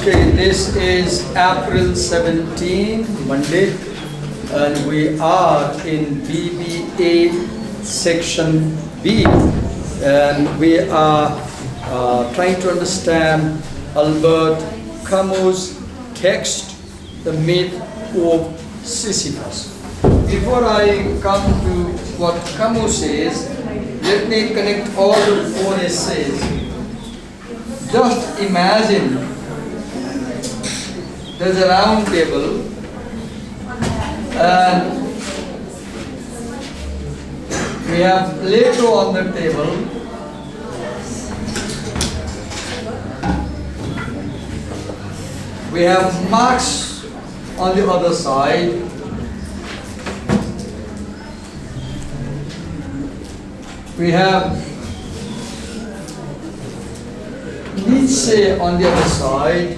Okay, this is April 17, Monday, and we are in BBA section B, and we are trying to understand Albert Camus' text, The Myth of Sisyphus. Before I come to what Camus says, let me connect all the four essays. Just imagine there's a round table and we have Plato on the table. We have Marx on the other side. We have Nietzsche on the other side.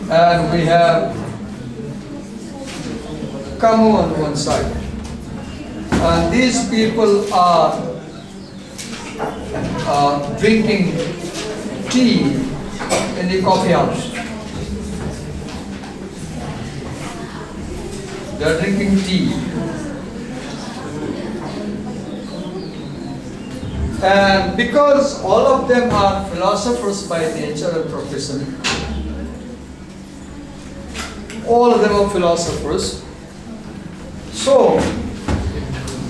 And we have Camus on one side. And these people are drinking tea in the coffee house. They are drinking tea. And because all of them are philosophers by nature and profession, all of them are philosophers, so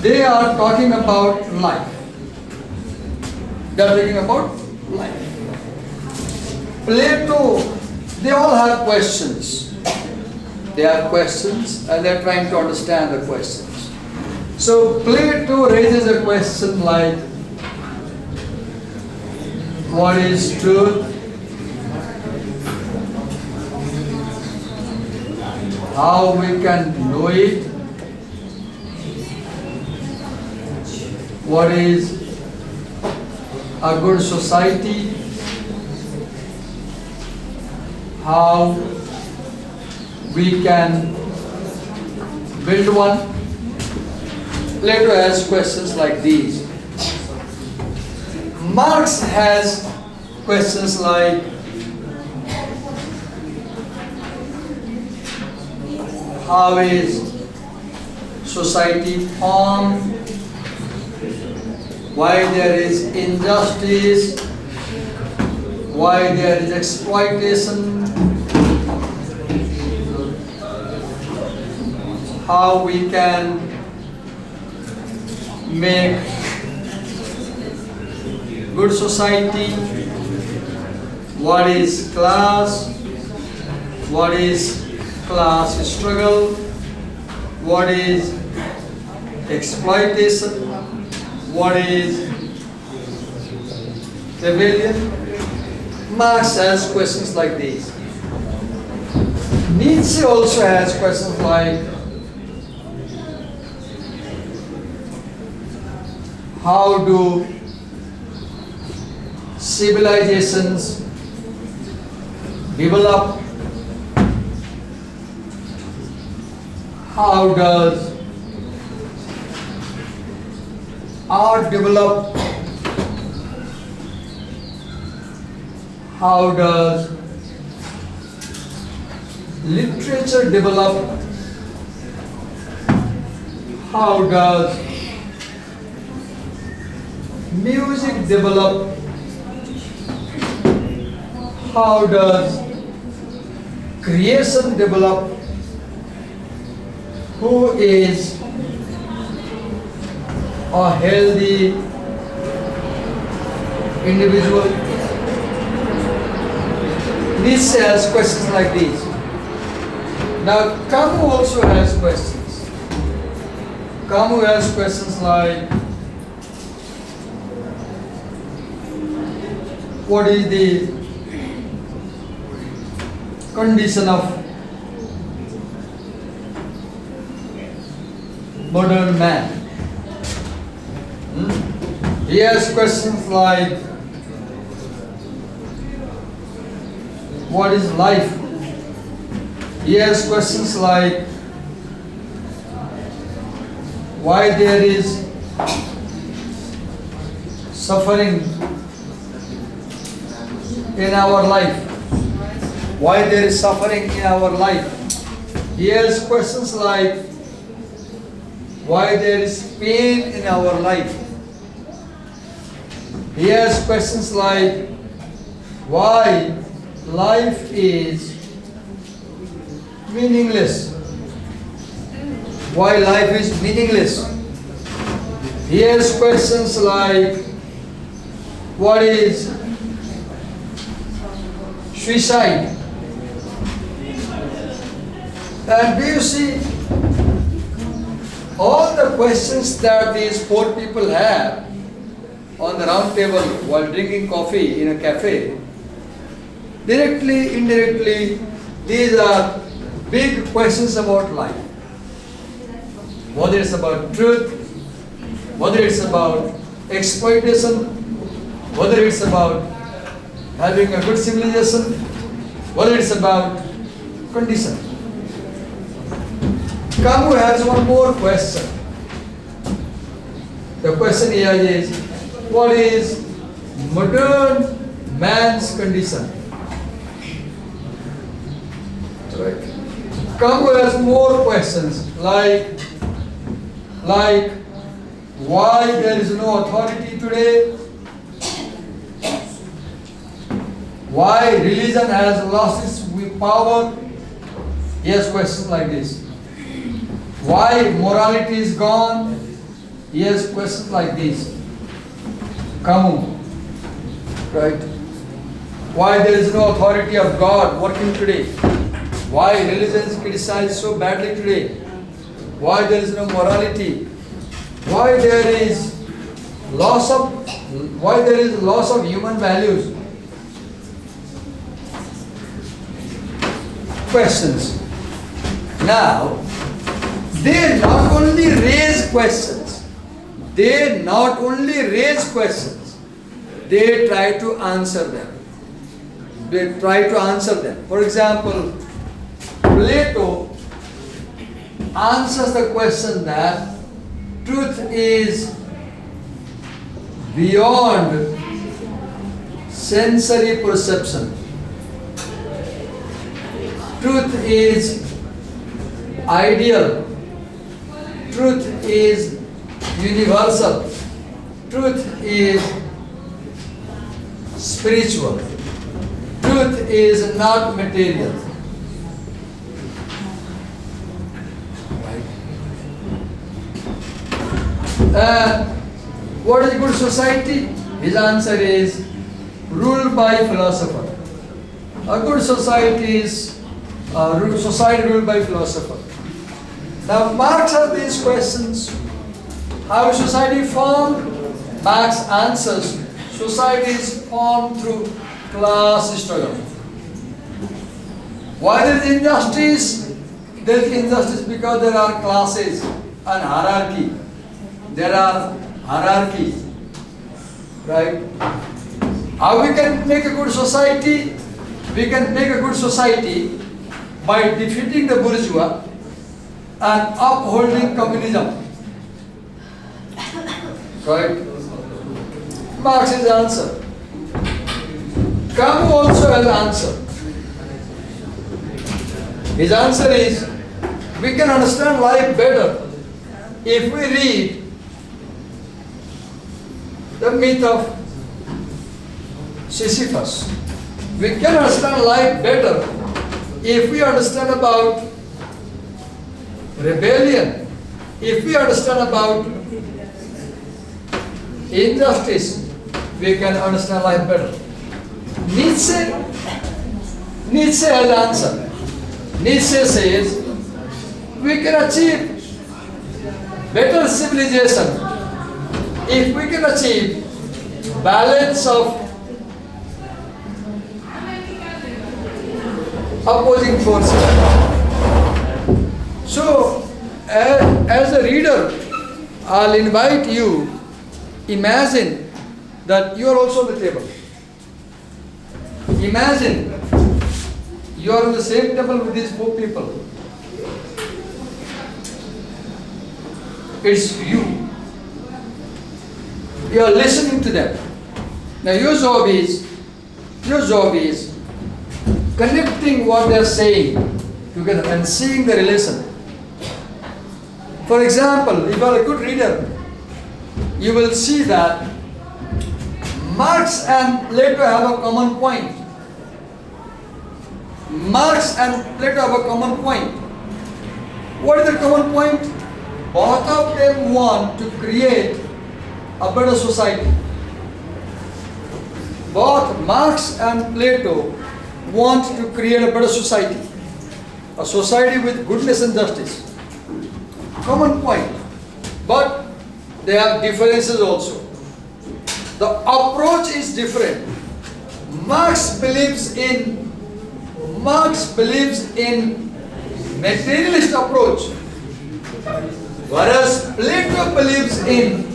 they are talking about life. They are talking about life. Plato, they all have questions. They have questions and they are trying to understand the questions. So Plato raises a question like, what is truth? How we can know it? What is a good society? How we can build one? Plato has questions like these. Marx has questions like, how is society formed? Why there is injustice? Why there is exploitation? How we can make good society? What is class? What is class struggle? What is exploitation? What is rebellion? Marx has questions like these. Nietzsche also has questions like, how do civilizations develop? How does art develop? How does literature develop? How does music develop? How does creation develop? Who is a healthy individual? Nietzsche has questions like these. Now, Camus also has questions. Camus has questions like, what is the condition of modern man? He has questions like, what is life? He has questions like, why there is suffering in our life? Why there is suffering in our life? He has questions like, why there is pain in our life? He has questions like, why life is meaningless? Why life is meaningless? He has questions like, what is suicide? And do you see all the questions that these poor people have on the round table while drinking coffee in a cafe? Directly, indirectly, these are big questions about life. Whether it's about truth, whether it's about exploitation, whether it's about having a good civilization, whether it's about condition. Kamu has one more question. The question here is, what is modern man's condition? Right. Kamu has more questions like why there is no authority today? Why religion has lost its power? He has questions like this. Why morality is gone? He has questions like this. Kamu. Right? Why there is no authority of God working today? Why religion is criticized so badly today? Why there is no morality? Why there is loss of human values? Questions. Now, they not only raise questions, they try to answer them. For example, Plato answers the question that truth is beyond sensory perception. Truth is ideal. Truth is universal. Truth is spiritual. Truth is not material. What is good society? His answer is ruled by philosopher. A good society is society ruled by philosopher. Now Marx has these questions. How is society formed? Marx answers, society is formed through class struggle. Why there is injustice? There is injustice because there are classes and hierarchy. There are hierarchies, right? How we can make a good society? We can make a good society by defeating the bourgeois and upholding communism. Right? Marx's answer. Camus also has an answer. His answer is, we can understand life better if we read the myth of Sisyphus. We can understand life better if we understand about rebellion, if we understand about injustice, we can understand life better. Nietzsche has an answer. Nietzsche says we can achieve better civilization if we can achieve balance of opposing forces. So, as a reader, I'll invite you, imagine that you are also on the table. Imagine you are on the same table with these four people. It's you. You are listening to them. Now your job is connecting what they are saying together and seeing the relation. For example, if you are a good reader, you will see that Marx and Plato have a common point. Marx and Plato have a common point. What is the common point? Both of them want to create a better society. Both Marx and Plato want to create a better society. A society with goodness and justice. Common point. But they have differences also. The approach is different. Marx believes in materialist approach, whereas Plato believes in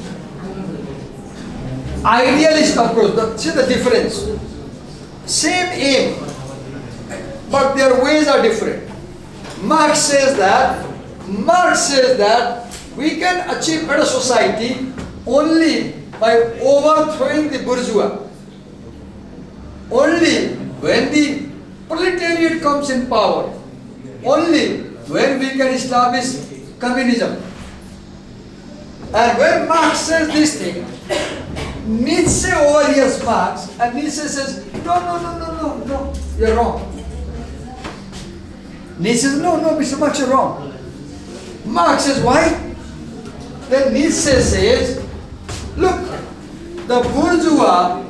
idealist approach. See the difference. Same aim, but their ways are different. Marx says that we can achieve better society only by overthrowing the bourgeois. Only when the proletariat comes in power, only when we can establish communism. And when Marx says this thing, Nietzsche overhears Marx, and Nietzsche says, no, you're wrong. Nietzsche says, no, Mr. Marx, you're wrong. Marx says, why? Then Nietzsche says, look, the bourgeois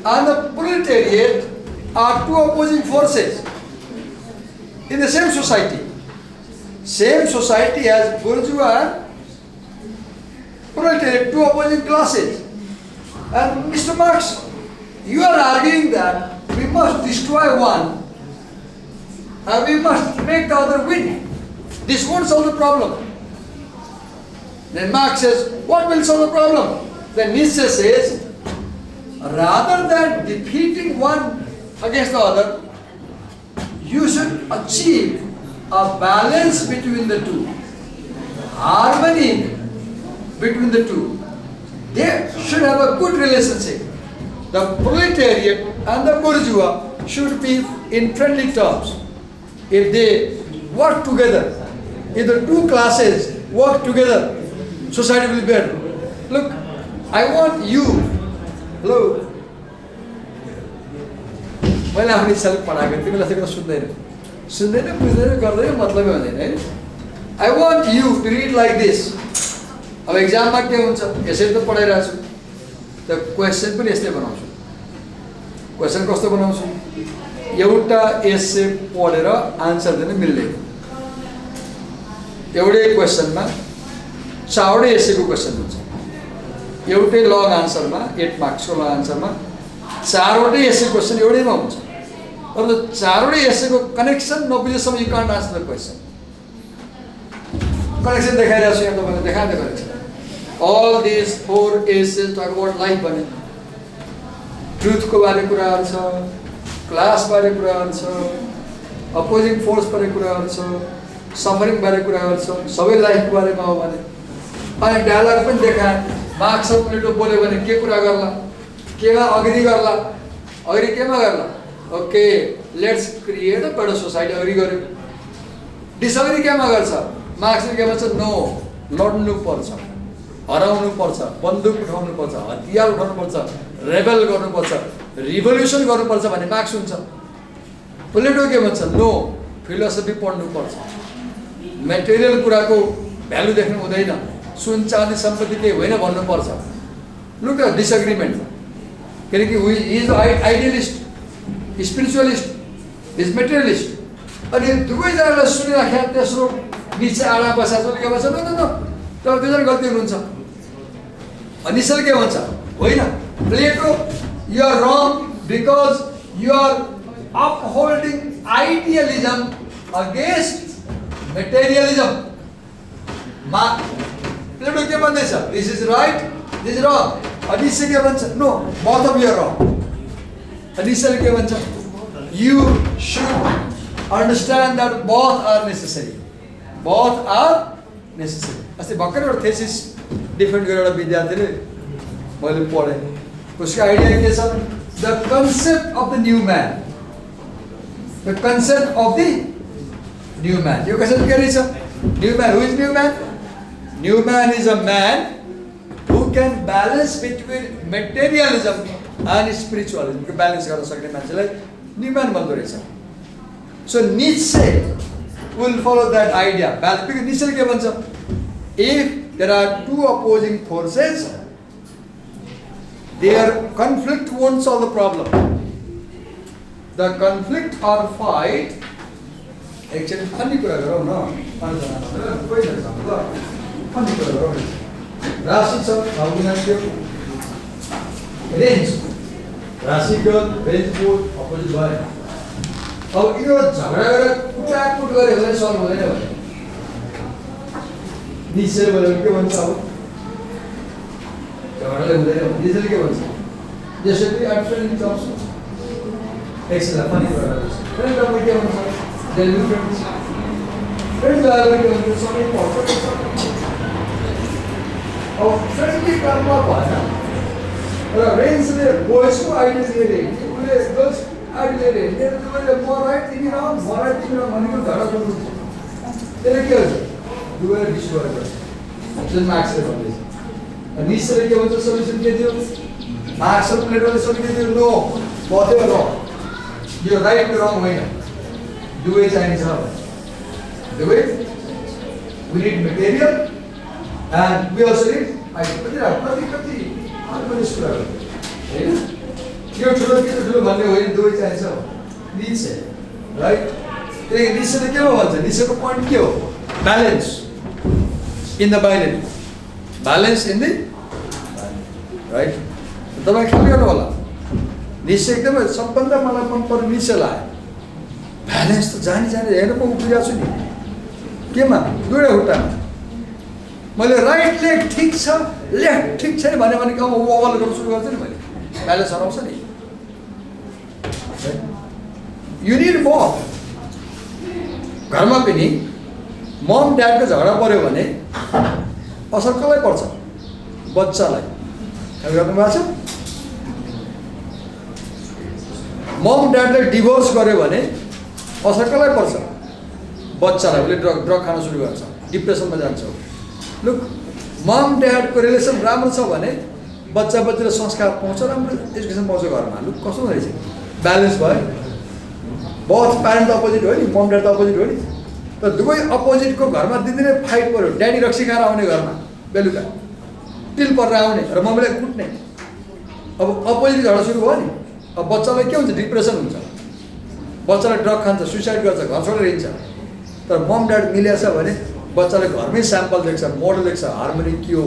and the proletariat are two opposing forces in the same society. Same society has bourgeois and proletariat, two opposing classes. And Mr. Marx, you are arguing that we must destroy one and we must make the other win. This won't solve the problem. Then Marx says, what will solve the problem? Then Nietzsche says, rather than defeating one against the other, you should achieve a balance between the two, harmony between the two. They should have a good relationship. The proletariat and the bourgeois should be in friendly terms. If they work together, if the two classes work together, society will be better. Look, I want you, hello, मैले आफ्नो इच्छाले पढाएको तिमीलाई चाहिँ सुन्दैन बुझ्दैन गर्दैन मतलबै हुँदैन है. I want you to read like this. अब एक्जाममा के हुन्छ यसरी त पढाइरहेको छु त क्वेसन पनि यस्तै बनाउँछु. क्वेसन कस्तो बनाउँछु? एउटा एसे पढेर आन्सर दिन मिल्दैन. एउटै क्वेसनमा चारवटै एसेको क्वेसन हुन्छ. एउटै लङ आन्सरमा 8 मार्क्सको लङ आन्सरमा चारवटै एसे क्वेसन एउटैमा हुन्छ. तर चारवटै एसेको कनेक्सन नबुझेसम्म you can't answer the question. Connection देखाइरहेको छु यहाँ तपाईँले देखाउँदै connection. All these 4 essays talk about life भने ट्रुथको बारे कुराहरू छ, क्लास बारे कुराहरू छ, अपोजिङ फोर्स बारे कुराहरू छ, सफरिङ बारे कुराहरू छ, सबै लाइफको बारेमा हो भने. अनि डायलग पनि देखाए. मार्क्स र प्लेटो बोल्यो भने के कुरा गर्ला, केमा अग्री गर्ला, अग्री केमा गर्ला. Okay, let's create a better society agree गर्यो. डिसअग्री केमा गर्छ? मार्क्सले के भन्छ? नो, लड्नु पर्छ, हराउनु पर्छ, बन्दुक उठाउनु पर्छ, हतियार उठाउनु पर्छ, रेबल गर्नुपर्छ, रिभोल्युसन गर्नुपर्छ भन्ने मार्क्स हुन्छ. प्लेटो के भन्छ? नो, फिलोसफी पढ्नु पर्छ, मेटेरियल कुराको भ्यालु देख्नु हुँदैन, सुन चाँदी सम्पत्ति केही होइन भन्नुपर्छ. Look at disagreement. किनकि is idealist, spiritualist, is materialist. अनि दुवैजनालाई सुनिराख्या तेस्रो निचे आडा बसाएको के भन्छ? न तर दुईजना गल्ती हुनुहुन्छ. निश्चल के भन्छ? होइन, Plato you are wrong because you are upholding idealism against materialism. Plato के भन्दैछ? This is right, this is wrong. Nishchal के भन्छ? No, both of you are wrong. Nishchal के भन्छ? You should understand that both are necessary. Both are necessary. अस्ति भर्खर एउटा thesis defend गरेर एउटा विद्यार्थीले मैले पढेँ उसको आइडिया के छ the concept of the new man the concept of the new man यो कन्सेप्ट के रहेछ new man who is new man new man is a man who can balance between materialism and स्पिरिचुअलिजमको balance गर्न सक्ने मान्छेलाई new man भन्दो रहेछ so Nietzsche will follow that idea because निश्चय के भन्छ if there are two opposing forces their conflict won't solve the problem the conflict or fight actually funny कुरा गरौँ न funny कुरा गरौँ राशि छ भावनाको रेन्ज राशिको रेन्जको अपोजिट भयो अब यो झगडा गरेर कुटाकुट गऱ्यो भने सल्भ हुँदैन भने निश्चय बोलेर के भन्छ अब झगडाले हुँदैन निश्चयले के भन्छ त्यसरी एब्सोल्युटली जब्स एक्सला पनि गरेर फ्रेन्ड अब के भन्छ डेली फ्रेन्ड्स फ्रेन्ड आएर के भन्छ सबै पर्छ अब फ्रेन्डली कर्म भएन र रेन्जले बोयसको आइडिया लिएर उसले गर्ल्स आइडिया लिएर मेरो दुवैले म राइट तिमी रङ म राइट तिमी रङ भनेको झगडा गर्नु त्यसले के हुन्छ दुवैले डिस्ट्रोय गर्छ जुन मार्क्सले भन्दैछ निश्चयले के भन्छ सल्युसन के दियो मार्क्सले प्लेटोले सल्युसन के दियो नो बथ्यो र यो राइट रङ होइन दुवै चाहिन्छ दुवै we need material and we also need idea कति आत्मनिष्ठ कुरा हैन यो ठुलो के ठुलो भन्ने होइन दुवै चाहिन्छ निश्चय राइट त्यही निश्चयले के हो भन्छ निश्चयको पोइन्ट के हो balance in the binary balance in the right तपाईँ ख्याल गर्नु होला निश्चय एकदमै सबभन्दा मलाई मनपर्ने निश्चय लाग्यो ब्यालेन्स त जानी हेर्नु म उभिरहेको छु नि केमा दुवै खुट्टामा मैले राइट लेग ठिक छ लेफ्ट ठिक छैन भने अब वबल गर्न सुरु गर्छु नि मैले ब्यालेन्स हराउँछ नि यु निड बोथ घरमा पनि मम ड्याडको झगडा पर्यो भने असर कसलाई पर्छ बच्चालाई ख्याल गर्नुभएको छ मम ड्याडले डिभोर्स गर्यो भने असर कसलाई पर्छ बच्चालाई उसले ड्रग खान सुरु गर्छ डिप्रेसनमा जान्छ लुक मम ड्याडको रिलेसन राम्रो छ भने बच्चाले संस्कार पाउँछ राम्रो एजुकेसन पाउँछ घरमा लुक कस्तो रहेछ ब्यालेन्स भयो बहुत प्यारेन्ट त अपोजिट हो नि मम ड्याड त अपोजिट हो नि तर दुवै अपोजिटको घरमा दिनदिनै फाइट पऱ्यो ड्याडी रक्सी खाएर आउने घरमा बेलुका टिल परेर आउने र मम्मीलाई कुट्ने अब अपोजिट झगडा सुरु भयो नि अब बच्चालाई के हुन्छ डिप्रेसन हुन्छ बच्चालाई ड्रग खान्छ सुसाइड गर्छ घर छोडेर हिँड्छ तर मम ड्याड मिलेछ भने बच्चाले घरमै स्याम्पल देख्छ मोडल देख्छ हार्मोनी के हो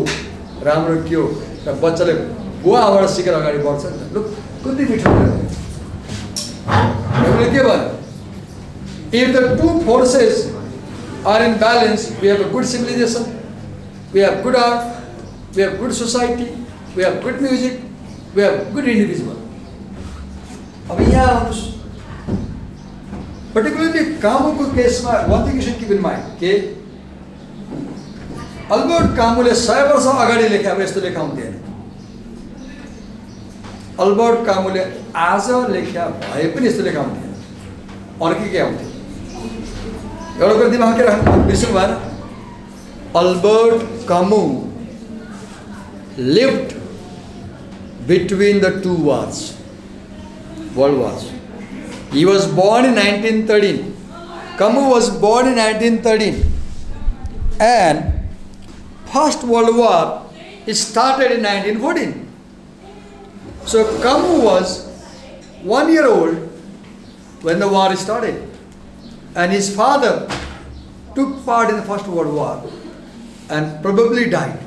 राम्रो के हो र बच्चाले बुवाबाट सिकेर अगाडि बढ्छ नि त लु कति मिठो के भयो if the two forces are in balance we have a good civilisation we have good art we have good society we have good music we have good individual अब यहाँ आउनुहोस् पर्टिकुलरली कामुको केसमा one thing you should keep in mind के Albert कामुले 100 वर्ष अगाडि लेखे अब यस्तो लेखाउँथेन अल्बर्ट कामुले आज लेख्या भए पनि यस्तो लेखाउँथेन अर्कै के आउँथ्यो एउटा कुरा दिमागमा के राख्नु बिर्सनु भएन Albert कामु lived between the two wars world wars he was born in 1913 Camus was born in 1913 and First World War started in 1914 so Camus was 1 year old when the war started and his father took part in the First World War and probably died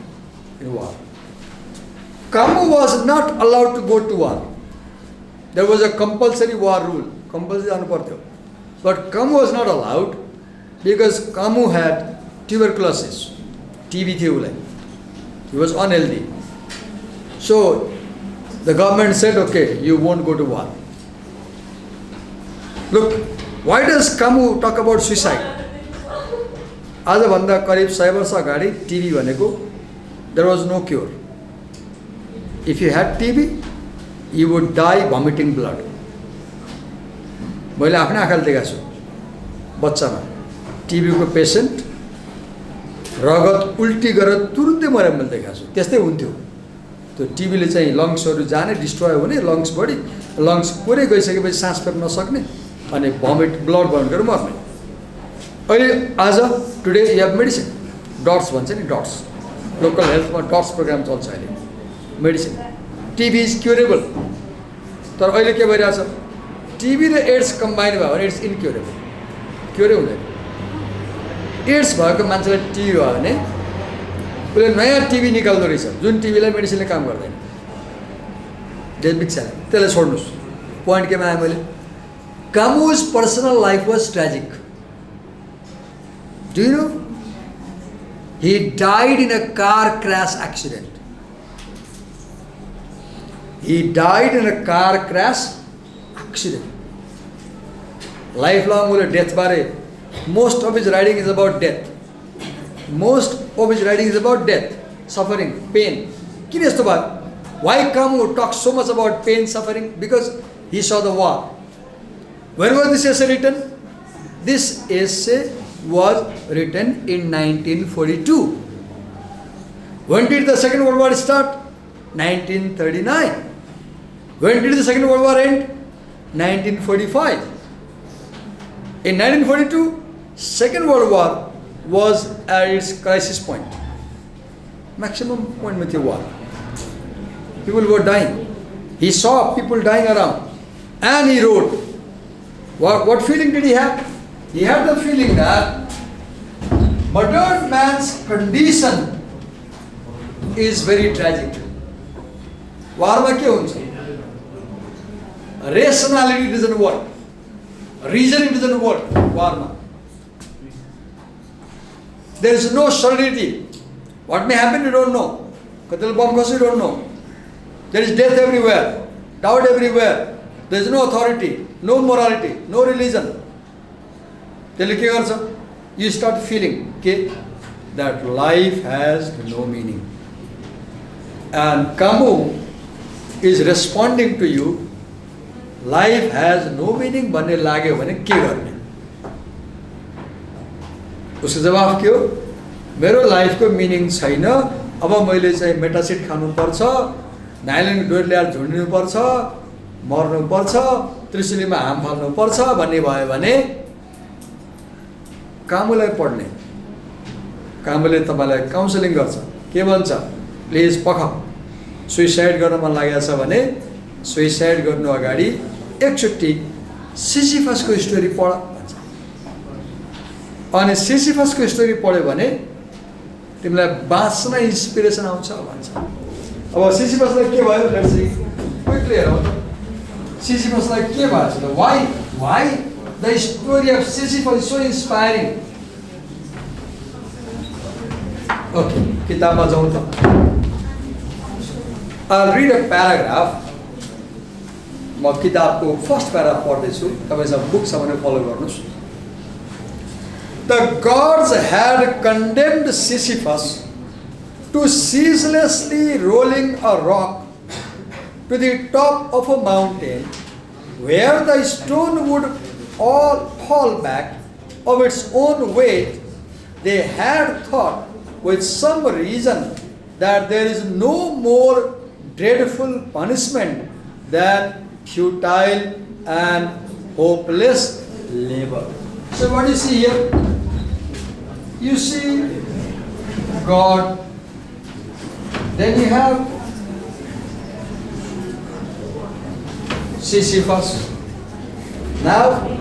in war. Camus was not allowed to go to war. There was a compulsory war rule. Compulsory anuparthyo. But Camus was not allowed because Camus had tuberculosis. TB थियो. He was unhealthy. So the government said, okay, you won't go to war. Look, why does Camus talk about suicide? आजभन्दा करिब 100 वर्ष अगाडि TB भनेको there was no cure. If you had TB, you would die vomiting blood. मैले आफ्नै आँखाले देखाएको छु बच्चामा टिबीको पेसेन्ट रगत उल्टी गरेर तुरुन्तै मरेर मैले देखाएको छु। त्यस्तै हुन्थ्यो। त्यो टिबीले चाहिँ लङ्सहरू जाने, डिस्ट्रोय हुने, लङ्स बढी लङ्स पुरै गइसकेपछि सास फेर्न नसक्ने अनि भमिट ब्लड भमिट गरेर मर्ने। अहिले आज today you have medicine, dots भन्छ नि, डट्स लोकल हेल्थमा डट्स प्रोग्राम चल्छ अहिले। Medicine TB is curable. तर अहिले के भइरहेछ, टिबी र एड्स कम्बाइन भयो भने इट्स इनक्युरेबल, क्युरै हुँदैन। एड्स भएको मान्छेलाई टिबी भयो भने उसले नयाँ टिबी निकाल्दो रहेछ, जुन टिबीलाई मेडिसिनले काम गर्दैन। डेट बिग च्यालेन्ज, त्यसलाई छोड्नुहोस्। पोइन्ट केमा आयो मैले, Camus personal life was tragic. Do you know he died in a car crash accident. He died in a car crash accident. Lifelong death bare. Most of his writing is about death. Most of his writing is about death, suffering, pain. Why Camus talks so much about pain, suffering? Because he saw the war. When was this essay written? This essay was written in 1942. When did the Second World War start? 1939. When did the Second World War end? 1945. In 1942, Second World War was at its crisis point. Maximum point with your war. People were dying. He saw people dying around. And he wrote. What feeling did he have? He had the feeling that modern man's condition is very tragic. War ke huncha? Rationality doesn't work. Reasoning doesn't work. War. There is no solidity. What may happen, you don't know. Katil bomb goes, you don't know. There is death everywhere, doubt everywhere. There is no authority, no morality, no religion. You start feeling that life has no meaning. And Camus is responding to you, life has no meaning, bhanne लाग्यो भने के गर्ने? उसको जवाफ के हो? मेरो लाइफको मिनिङ छैन, अब मैले चाहिँ मेटासिड खानुपर्छ, नाइलन डोर ल्याएर झुन्डिनुपर्छ, मर्नुपर्छ, त्रिशुलीमा हाम फाल्नुपर्छ भन्ने भयो भने कामुलाई पढ्ने, कामुले तपाईलाई काउन्सिलिङ गर्छ, के भन्छ? प्लिज पख, सुइसाइड गर्न मन लागेको छ भने सुइसाइड गर्नु अगाडि एकचोटि सिसिफसको स्टोरी पढ भन्छ। अनि सिसिफसको स्टोरी पढ्यो भने तिमीलाई बाँच्न इन्स्पिरेसन आउँछ भन्छ। अब सिसिफसलाई के भयो? लेट्स सी क्विकली हेरौँ। सिसिफसलाई के भयो? Why the story of Sisyphus is so inspiring? Okay, किताबमा जाउँ त। I'll read a paragraph. म किताबको फर्स्ट प्याराग्राफ पढ्दैछु, तपाईसँग बुक छ भने फलो गर्नुस्। The gods had condemned Sisyphus to ceaselessly rolling a rock to the top of a mountain where the stone would all fall back of its own weight. They had thought with some reason that there is no more dreadful punishment than futile and hopeless labor. So what do you see here? You see God, then you have Sisyphus. Now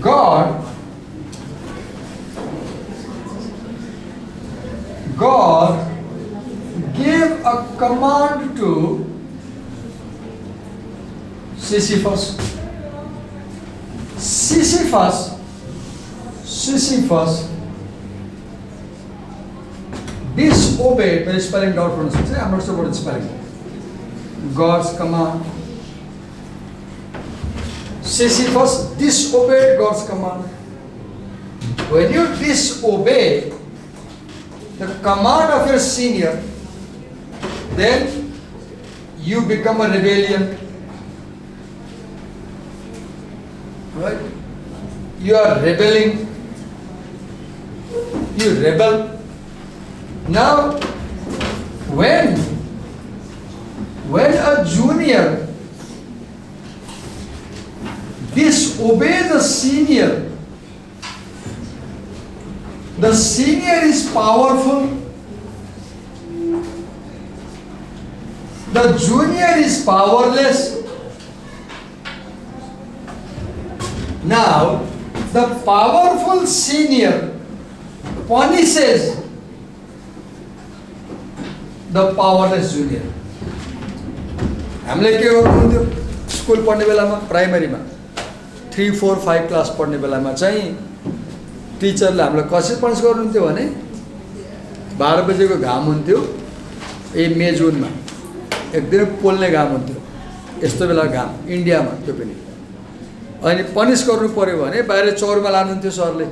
God gave a command to Sisyphus. Sisyphus disobeyed. The spelling doubt for instance. I'm not sure what it's spelling. God's command. Sisyphus disobeyed God's command. When you disobey the command of your senior, then you become a rebellion. Right? You are rebelling. You rebel. Now, when a junior disobeys the senior is powerful, the junior is powerless. Now, the powerful senior punishes the powerless junior. हामीले के गर्नुहुन्थ्यो school पढ्ने बेलामा प्राइमेरीमा 3, 4, 5 class पढ्ने बेलामा चाहिँ टिचरले हामीलाई कसरी पनिस गर्नुहुन्थ्यो भने 12 बजेको घाम हुन्थ्यो मे जुनमा एकदमै पोल्ने घाम हुन्थ्यो यस्तो बेला घाम इन्डियामा त्यो पनि अनि पनिस गर्नु पर्यो भने बाहिर चौरमा लानुहुन्थ्यो सरले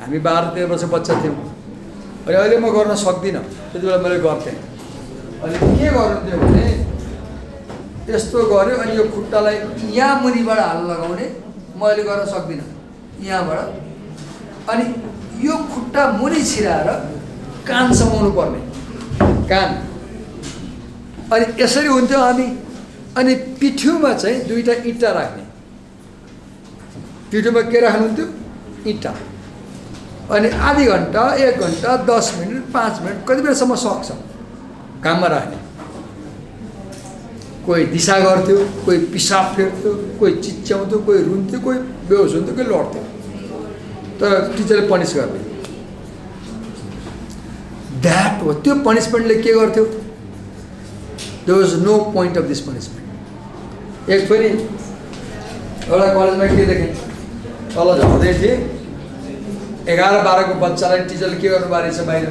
हामी 12-13 वर्ष बच्चा थियौँ अनि अहिले म गर्न सक्दिनँ त्यति बेला मैले गर्थेँ अनि के गर्नुहुन्थ्यो भने यस्तो गर्यो अनि यो खुट्टालाई यहाँ मुनिबाट हाल लगाउने म अहिले गर्न सक्दिनँ यहाँबाट अनि यो खुट्टा मुनि छिराएर कान समाउनु पर्ने कान अनि यसरी हुन्थ्यो हामी अनि पिठ्युमा चाहिँ दुईटा इँटा राख्ने पिठ्युमा के राख्नुहुन्थ्यो इँटा अनि आधी घन्टा 1 घन्टा 10 मिनट 5 मिनट कति बेलासम्म सक्छ काममा राख्ने कोही दिशा गर्थ्यो कोही पिसाब फेर्थ्यो कोही चिच्याउँथ्यो कोही रुन्थ्यो कोही बेहोस हुन्थ्यो कोही लड्थ्यो तर टिचरले पनिस गर्ने द्याट हो त्यो पनिसमेन्टले के गर्थ्यो there was no point of this punishment एक फेरि एउटा कलेजमा के देखेँ तल झर्दै थिएँ 11-12 को बच्चालाई टिचरले के गर्नु बारे छ बाहिर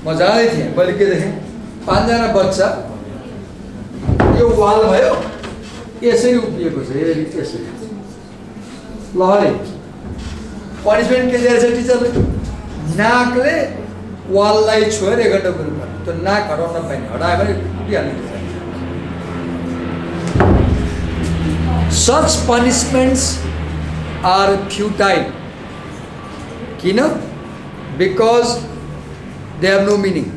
म जाँदै थिएँ मैले के देखेँ 5 जना बच्चा यो वाल भयो यसरी उभिएको छ यसरी लहरे पनिसमेन्ट के दिएर छ टिचरले नाकले वाललाई छोएर 1 घन्टा गर्नु पर्छ त्यो नाक हटाउन पाइने हटायो भने उभिहाल्ने such punishments are futile किन because they have no meaning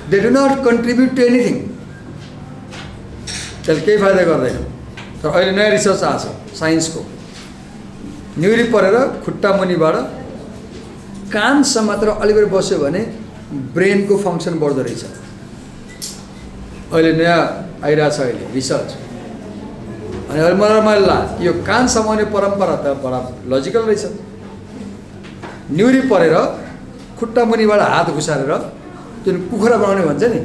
they do not contribute to anything त्यसले केही फाइदा गर्दैन तर अहिले नयाँ रिसर्च आएको छ साइन्सको न्युरी परेर खुट्टा मुनिबाट कान समातेर अलिकति बस्यो भने ब्रेनको फङ्सन बढ्दो रहेछ अहिले नयाँ आइरहेछ अहिले रिसर्च अनि अहिले मलाई ला यो कान समाउने परम्परा त बडा लजिकल रहेछ न्युरी परेर खुट्टा मुनिबाट हात घुसारेर जुन कुखुरा बनाउने भन्छ नि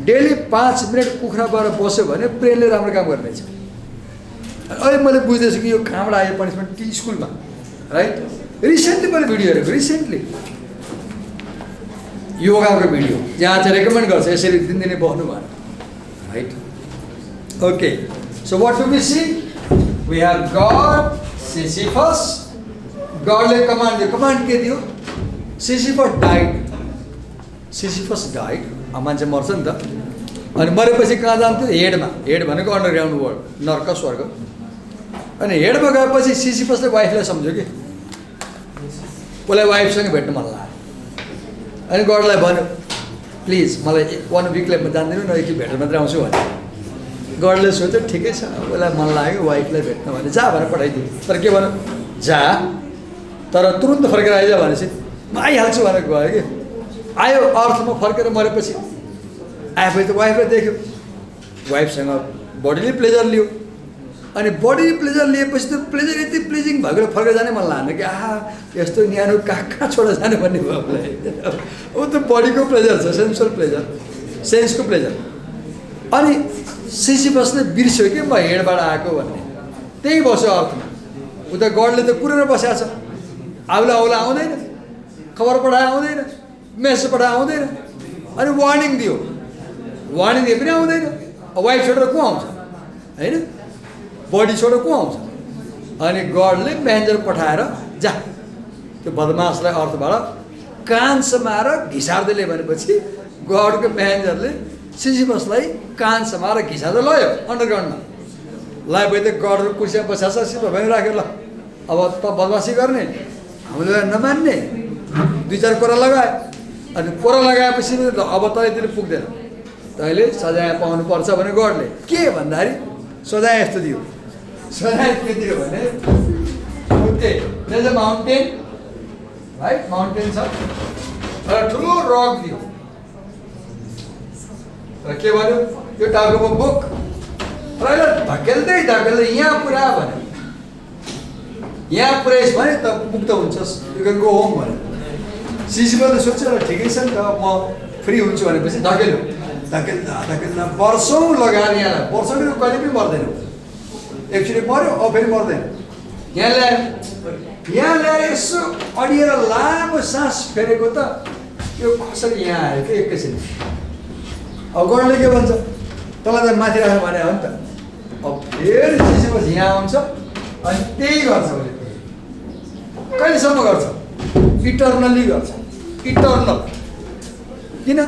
डेली 5 मिनट कुखुरा भएर बस्यो भने ब्रेनले राम्रो काम गर्नेछ अहिले मैले बुझ्दैछु कि यो कहाँबाट आयो पनिसमेन्ट कि स्कुलमा राइट रिसेन्टली मैले भिडियो हेरेको रिसेन्टली योगाको भिडियो जहाँ चाहिँ रेकमेन्ड गर्छ यसरी दिनदिनै बस्नु भनेर right okay so what do we see we have god Sisyphus गॉडले कमान्ड के दियो सिसिफस डाइड मान्छे मर्छ नि त अनि मरेपछि कहाँ जान्थ्यो हेड भनेको अन्डरग्राउन्ड वर्ल्ड नर्क स्वर्ग अनि हेडमा गएपछि सिसिफसले वाइफलाई सम्झ्यो कि उसलाई वाइफसँग भेट्नु मन लाग्यो अनि गडलाई भन्यो प्लिज मलाई 1 विकले म जान्दिनँ न एकि भेटेर मात्रै आउँछु भने गडले सोच्यो ठिकै छ उसलाई मन लाग्यो वाइफलाई भेट्न भने जा भनेर पठाइदियो तर के भन्यो जा तर तुरुन्त फर्केर आइज भनेपछि म आइहाल्छु भनेर गयो कि आयो अर्थमा फर्केर मरेपछि आएपछि त वाइफलाई देख्यो वाइफसँग बडीले प्लेजर लियो अनि बडी प्लेजर लिएपछि त प्लेजर यति प्लिजिङ भएकोले फर्केर जाने मन लाग्दैन कि आहा यस्तो न्यानो कहाँ छोडेर जाने भन्ने भयो उसलाई ऊ त बडीको प्लेजर छ सेन्सुअल प्लेजर सेन्सको प्लेजर अनि सिसिफसले बिर्स्यो कि म हेडबाट आएको भन्ने त्यही बस्यो अर्थमा ऊ त गडले त कुरेर बसेको छ आउला आउँदैन खबर पठाए आउँदैन मेसेज पठाए आउँदैन अनि वार्निङ दिए पनि आउँदैन वाइफ छोडेर को आउँछ होइन बडी छोडेर को आउँछ अनि गडले म्यानेजर पठाएर जा त्यो बदमासलाई अर्थबाट कान समाएर घिसार्दै भनेपछि गडको म्यानेजरले सिसिफसलाई कान समाएर घिसार्दै लयो अन्डरग्राउन्डमा। लायो त गड कुर्सीमा बसाछ सिसिफस भयो राख्यो। ल अब त बदमासी गर्ने, हामीले नमान्ने, 2-4 कोरा लगायो। अनि कोरा लगाएपछि अब तँतिर पुग्दैन, तैँले सजाय पाउनु पर्छ भने गडले के भन्दाखेरि सजाय यस्तो दियो। सजाय के दियो भने there's a mountain, right? Mountain छ र ठुलो रक दियो। र के भन्यो यो टाउकोमा बोक र धकेल्दै धकेल्दै यहाँ पुरा भन्यो। यहाँ पुऱ्याइस् भने त मुक्त हुन्छस्, यु क्यान गो होम भन्यो। सिसिफसले सोच्यो ल ठिकै छ नि त म फ्री हुन्छु भनेपछि धकेल्यो। धकेल्दा धकेल्दा वर्षौँ लगाएर यहाँलाई, वर्षौँ कहिले पनि मर्दैन। एकचोटि मऱ्यो अब फेरि मर्दैन। यहाँ ल्याएर यसो अडिएर लामो सास फेरेको त यो कसरी यहाँ आयो कि एकैछिन। अब गडले के भन्छ तँलाई त माथि राखेर भने हो नि त। अब फेरि सिसिफस यहाँ आउँछ अनि त्यही गर्छ। उसले कहिलेसम्म गर्छ? इटर्नल्ली गर्छ। इटर्नल। किन?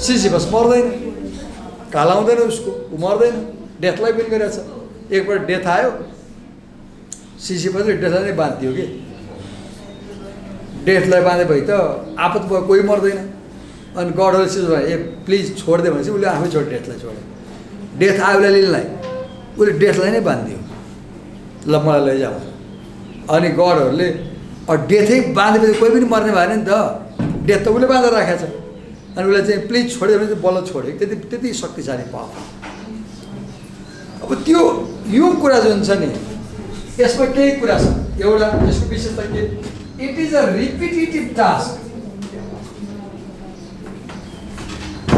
सिसिफस मर्दैन, कालाउँदैन उसको, ऊ मर्दैन। डेथलाई पनि गरिरहेछ। एकपल्ट डेथ आयो, सिसिफसले डेथलाई नै बाँधिदियो कि। डेथलाई बाँधे भए त आपत भयो, कोही मर्दैन। अनि गडले सिसिफस ए प्लिज छोडिदियो भनेपछि उसले आफै छोड्यो, डेथलाई छोड्यो। डेथ आयो लिनलाई, उसले डेथलाई नै बाँधिदियो। ल मलाई लैजाऊ। अनि गडहरूले डेथै बाँधेपछि कोही पनि मर्ने भएन नि त, डेथ त उसले बाँधेर राखेको छ। अनि उसलाई चाहिँ प्लिज छोड्यो भने चाहिँ बल्ल छोड्यो। त्यति शक्तिशाली पावर। अब त्यो यो कुरा जुन छ नि, यसमा केही कुरा छ। एउटा यसको विशेषता के, it is a repetitive task.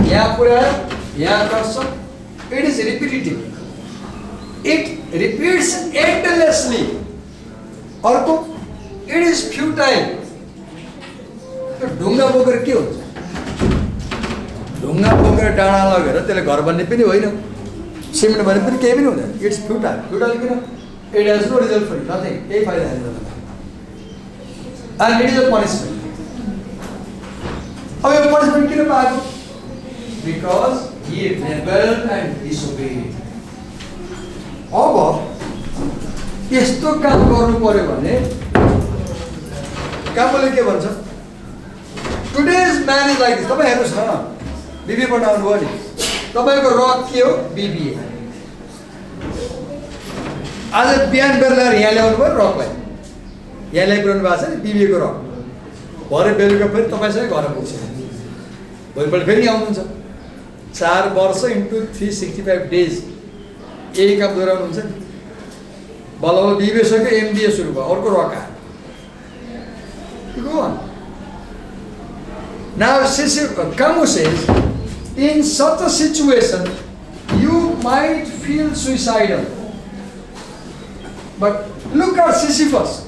यहाँ पुऱ्यायो, यहाँ गर्छ, it is repetitive, it repeats endlessly. अर्को इट इज फ्युटाइल। त्यो ढुङ्गा बोकेर के हुन्छ? ढुङ्गा बोकेर डाँडा लगेर त्यसले घर बन्ने पनि होइन, सिमेन्ट भने पनि केही पनि हुँदैन। It's futile. फ्युटाइल किन? It has no result for nothing, केही फाइदा छैन। And it is a punishment. अब यो पनिसमेन्ट किन पाएको? Because he rebelled and disobeyed. अब यस्तो काम गर्नु पर्यो भने कामले के भन्छ? Today's man is like this. तपाईँ हेर्नुहोस् न, बिबिए पढ्न आउनुभयो नि, तपाईँको रक के हो? बिबिए। आज बिहान बेलुका यहाँ ल्याउनु भयो रकलाई, यहाँ ल्याइपुऱ्याउनु भएको छ नि बिबिएको रक। भरे बेलुका फेरि तपाईँसँगै घर पुग्छ। भोलिपल्ट फेरि आउनुहुन्छ। 4 वर्ष इन्टु 365 डेज यही काम दोहोऱ्याउनुहुन्छ नि। बल्ल बिबिए सक्यो, एमबिए सुरु भयो, अर्को रक आयो। Go on. Now, Camus says, in such a situation, you might feel suicidal. But look at Sisyphus.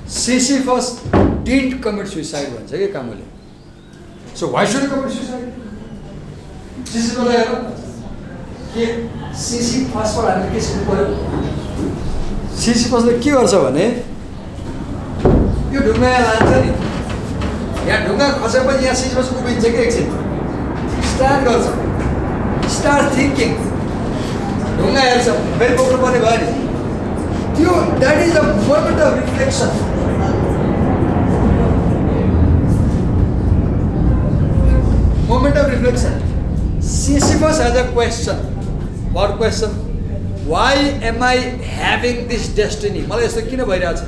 Sisyphus didn't commit suicide once. So why should he commit suicide? Sisyphus ले के गर्छ भने यो ढुङ्गा यहाँ लान्छ नि, यहाँ ढुङ्गा खसेपछि यहाँ सिसिफस उभिन्छ कि एकछिन, स्टार्ट गर्छ, स्टार्ट थिङ्किङ, ढुङ्गा हेर्छ, फेरि बोक्नु पर्ने भयो नि। त्यो that is a moment of reflection. Moment of reflection. Sisyphus has a question. What question? Why am I having this destiny? मलाई यस्तो किन भइरहेछ?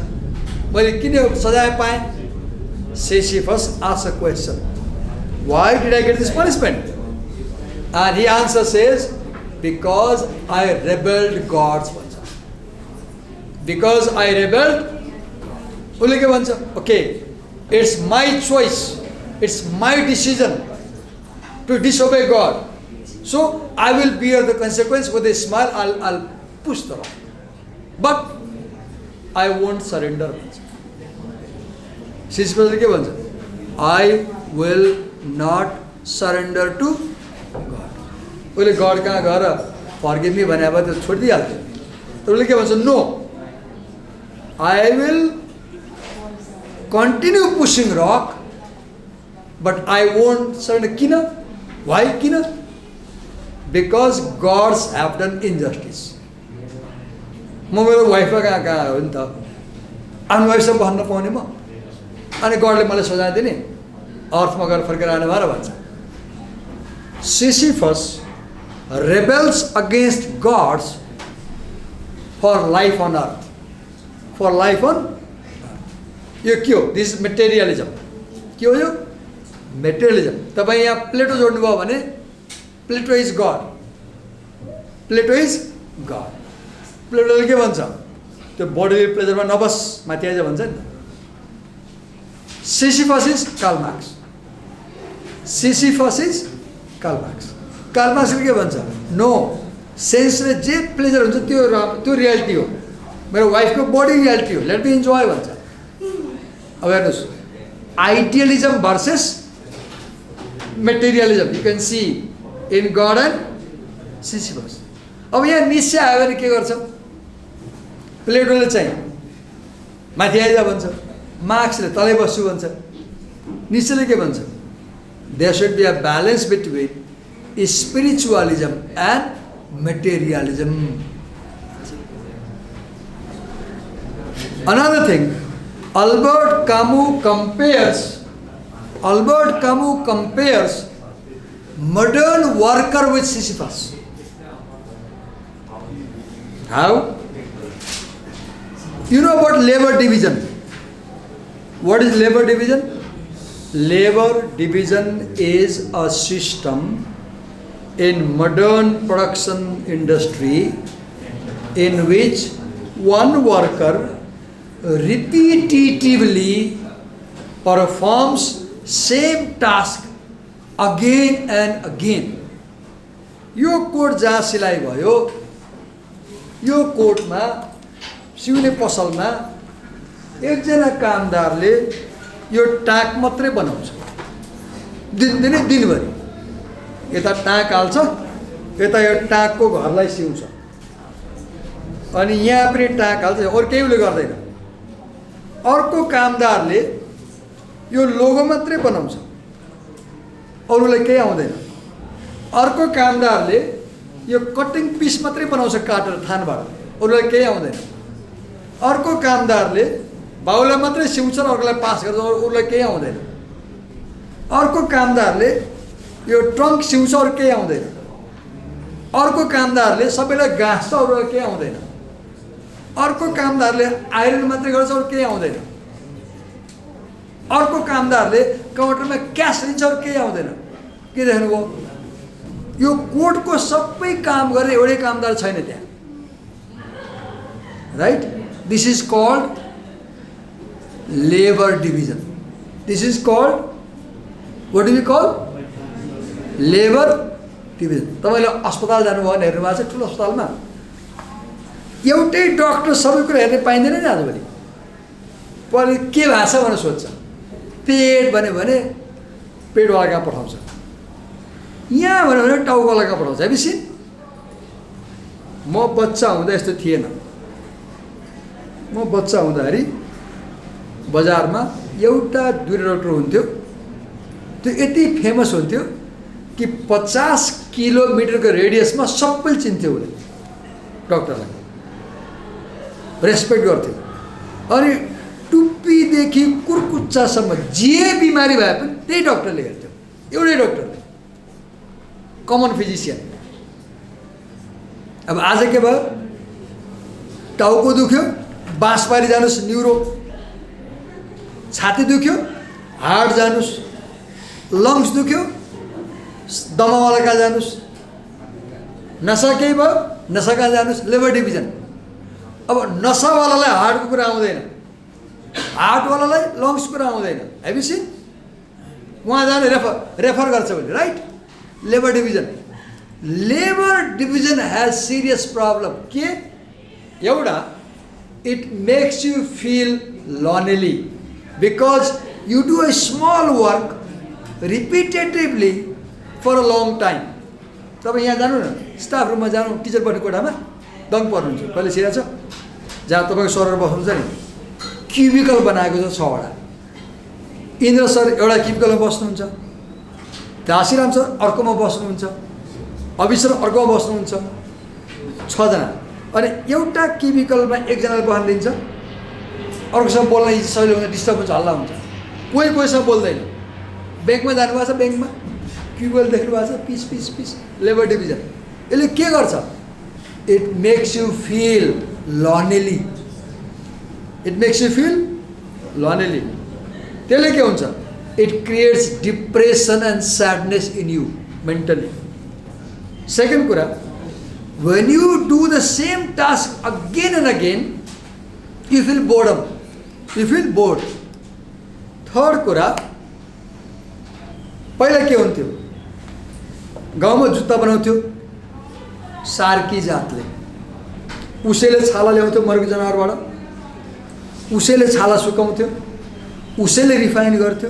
मैले किन सजाय पाएँ? Sisyphus asks a question. Why did I get this punishment? And he answer says, because I rebelled God's भन्छ. Because I rebelled, उसले के भन्छ? Okay, it's my choice, it's my decision to disobey God. So I will bear the consequence with a smile. I'll push the rock, but I won't surrender. Sisyphus के भन्छ? I will not surrender to God. उसले God कहाँ गएर forgive me भने अब त्यो छोडिदिइहाल्छ। तर उसले के भन्छ? No, I will continue pushing rock but I won't surrender. किन? Why किन? Because gods have done injustice. म मेरो वाइफमा कहाँ हो नि त, आफ्नो वाइफसँग भन्न पाउने म, अनि गडले मलाई सजाय दिने, अर्थमा गएर फर्केर आने भएर भन्छ. Sisyphus rebels against gods for life on earth. For life on earth. यो के हो? This is materialism. के हो यो? Materialism. तपाईँ यहाँ प्लेटो जोड्नु भयो भने Plato is god. Plato is god. प्लेटोले के भन्छ? त्यो बडीली प्लेजरमा नबस, माथि आइज भन्छ नि. Sisyphus is Karl Marx. Sisyphus is Karl Marx. Karl Marxले के भन्छ? नो, सेन्सले जे प्लेजर हुन्छ त्यो रियालिटी हो. मेरो वाइफको बडी रियालिटी हो, लेट मी इन्जोय भन्छ. अब हेर्नुहोस्, idealism versus materialism you can see in god and Sisyphus. अब यहाँ निश्चय आयो भने के गर्छ? प्लेटोले चाहिँ माथि आइज भन्छ, मार्क्सले तलै बस्छु भन्छ, निश्चयले के भन्छ? There should be a balance between spiritualism and materialism. Another thing, Albert Camus compares modern worker with Sisyphus. How? You know about labor division. What is labor division? Labor division is a system in modern production industry in which one worker repetitively performs same task again and again. यो coat जहाँ सिलाइ भयो, यो कोटमा सिउने पसलमा एकजना कामदारले यो टाक मात्रै बनाउँछ, दिनदिनै दिनभरि. यता टाक हाल्छ, यता यो टाकको घरलाई सिउँछ, अनि यहाँ पनि टाक हाल्छ, अरू केही उसले गर्दैन. अर्को कामदारले यो लोगो मात्रै बनाउँछ, अरूलाई केही आउँदैन. अर्को कामदारले यो कटिङ पिस मात्रै बनाउँछ काटेर थानबाट, अरूलाई केही आउँदैन. अर्को कामदारले बाउलाई मात्रै सिउँछ र अर्कोलाई पास गर्छ, अरूलाई केही आउँदैन. अर्को कामदारले यो ट्रङ्क सिउँछ, अरू केही आउँदैन. अर्को कामदारले सबैलाई गाँस्छ, अरूलाई केही आउँदैन. अर्को कामदारले आइरन मात्रै गर्छ, अरू केही आउँदैन. अर्को कामदारले काउन्टरमा क्यास लिन्छ, अरू केही आउँदैन. के देख्नुभयो? यो कोटको सबै काम गर्ने एउटै कामदार छैन त्यहाँ, right? This is called labour division. This is called, what do we call? Labour division. तपाईँले अस्पताल जानुभयो भने हेर्नु भएको छ, ठुलो अस्पतालमा एउटै डक्टर सबै कुरा हेर्न पाइँदैन नि आजभोलि. पहिले के भएको छ भनेर सोध्छ, पेट भन्यो भने पेटवाला कहाँ पठाउँछ, यहाँ भन्यो भने टाउकोवाला कहाँ पठाउँछ. हेबिसिन? म बच्चा हुँदा यस्तो थिएन. म बच्चा हुँदाखेरि बजारमा एउटा दुईवटा डक्टर हुन्थ्यो. त्यो यति फेमस हुन्थ्यो कि 50 किलोमिटरको रेडियसमा सबैले चिन्थ्यो उसले, डक्टरलाई रेस्पेक्ट गर्थ्यो. अनि टुप्पीदेखि कुर्कुच्चासम्म जे बिमारी भए पनि त्यही डक्टरले हेर्थ्यो, एउटै डक्टरले, कमन फिजिसियन. अब आज के भयो? टाउको दुख्यो, बाँसबारी जानुहोस् न्युरो. छाती दुख्यो, हार्ट जानुहोस्. लङ्स दुख्यो, दमावाला कहाँ जानुहोस्. नसा केही भयो, नसा कहाँ जानुहोस्, लेबर डिभिजन. अब नसावालालाई हार्टको कुरा आउँदैन, हार्टवालालाई लङ्सको कुरा आउँदैन. Have you seen? उहाँ जाने रेफर गर्छ भने, right? Labour division. Labour division has serious problem. के? एउटा, it makes you feel lonely because you do a small work repetitively for a long time. तपाईँ यहाँ जानु न, स्टाफ रुममा जानु, टिचर बस्ने कोठामा दङ पर्नुहुन्छ. कहिले सिरा छ जहाँ तपाईँको सरर बस्नुहुन्छ नि, क्युबिकल बनाएको छ 6वटा. इन्द्र सर एउटा क्युबिकलमा बस्नुहुन्छ, घाँसीराम सर अर्कोमा बस्नुहुन्छ, अभि सर अर्कोमा बस्नुहुन्छ, 6 जना। अनि एउटा क्युबिकलमा एकजनाले बस्न दिन्छ, अर्कोसँग बोल्न सजिलो हुन्छ, डिस्टर्ब हुन्छ, हल्ला हुन्छ, कोही कोहीसँग बोल्दैन। ब्याङ्कमा जानुभएको छ, ब्याङ्कमा क्युबिकल देख्नु भएको छ, piece piece piece labour division. यसले के गर्छ? It makes you feel lonely, it makes you feel lonely. त्यसले के हुन्छ? It creates depression and sadness in you mentally. Second कुरा, when you do the same task again and again, you feel boredom, you feel bored. Third कुरा, पहिला के हुन्थ्यो? गाउँमा जुत्ता बनाउँथ्यो सार्की जातले, उसैले छाला ल्याउँथ्यो मरेको जनावरबाट, उसैले छाला सुकाउँथ्यो, उसैले रिफाइन गर्थ्यो,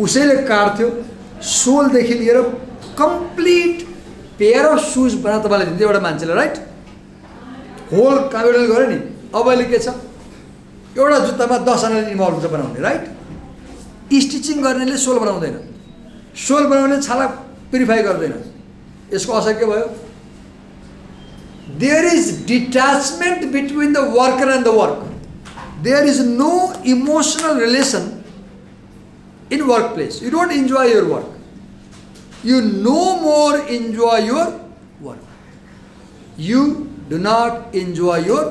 उसैले काट्थ्यो, सोलदेखि लिएर कम्प्लिट पेयर अफ सुज बना तपाईँले दिन्थ्यो एउटा मान्छेले, राइट? होल काबिडले गऱ्यो नि। अब अहिले के छ? एउटा जुत्तामा 10 जनाले इन्भल्भ हुन्छ बनाउने, राइट? स्टिचिङ गर्नेले सोल बनाउँदैन, सोल बनाउनेले छाला प्युरिफाई गर्दैन। यसको असर के भयो? There is detachment between the worker and the work. There is no emotional relation in work place. You don't enjoy your work, you no more enjoy your work, you do not enjoy your